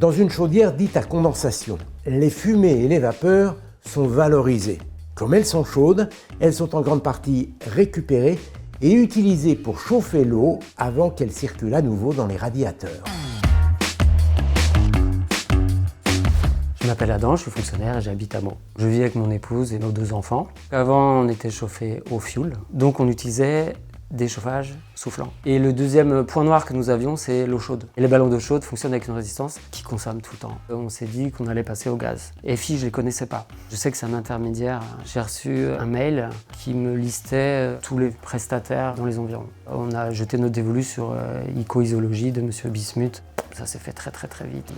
Dans une chaudière dite à condensation, les fumées et les vapeurs sont valorisées. Comme elles sont chaudes, elles sont en grande partie récupérées et utilisées pour chauffer l'eau avant qu'elle circule à nouveau dans les radiateurs. Je m'appelle Adam, je suis fonctionnaire et j'habite à Meaux. Je vis avec mon épouse et nos 2 enfants. Avant, on était chauffé au fioul, donc on utilisait des chauffages soufflants. Et le deuxième point noir que nous avions, c'est l'eau chaude. Et les ballons d'eau chaude fonctionnent avec une résistance qui consomme tout le temps. On s'est dit qu'on allait passer au gaz. EFI, je ne les connaissais pas. Je sais que c'est un intermédiaire. J'ai reçu un mail qui me listait tous les prestataires dans les environs. On a jeté notre dévolu sur Ico-Isologie de M. Bismuth. Ça s'est fait très vite.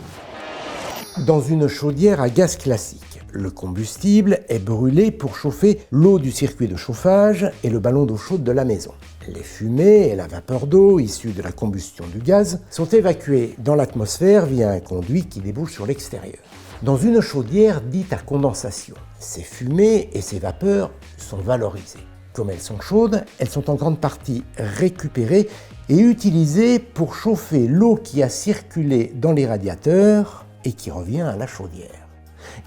Dans une chaudière à gaz classique, le combustible est brûlé pour chauffer l'eau du circuit de chauffage et le ballon d'eau chaude de la maison. Les fumées et la vapeur d'eau issues de la combustion du gaz sont évacuées dans l'atmosphère via un conduit qui débouche sur l'extérieur. Dans une chaudière dite à condensation, ces fumées et ces vapeurs sont valorisées. Comme elles sont chaudes, elles sont en grande partie récupérées et utilisées pour chauffer l'eau qui a circulé dans les radiateurs et qui revient à la chaudière.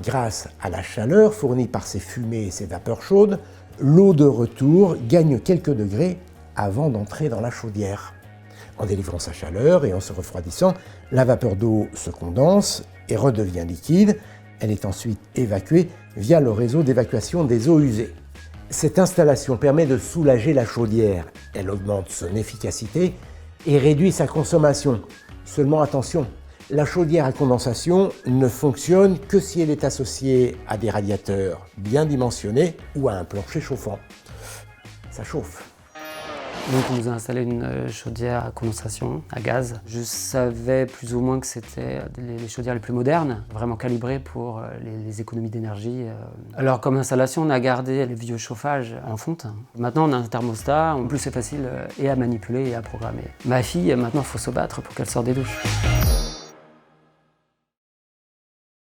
Grâce à la chaleur fournie par ces fumées et ces vapeurs chaudes, l'eau de retour gagne quelques degrés avant d'entrer dans la chaudière. En délivrant sa chaleur et en se refroidissant, la vapeur d'eau se condense et redevient liquide. Elle est ensuite évacuée via le réseau d'évacuation des eaux usées. Cette installation permet de soulager la chaudière. Elle augmente son efficacité et réduit sa consommation. Seulement attention, la chaudière à condensation ne fonctionne que si elle est associée à des radiateurs bien dimensionnés ou à un plancher chauffant. Ça chauffe. Donc on nous a installé une chaudière à condensation, à gaz. Je savais plus ou moins que c'était les chaudières les plus modernes, vraiment calibrées pour les économies d'énergie. Alors comme installation, on a gardé les vieux chauffages en fonte. Maintenant on a un thermostat, en plus c'est facile et à manipuler et à programmer. Ma fille, maintenant il faut se battre pour qu'elle sorte des douches.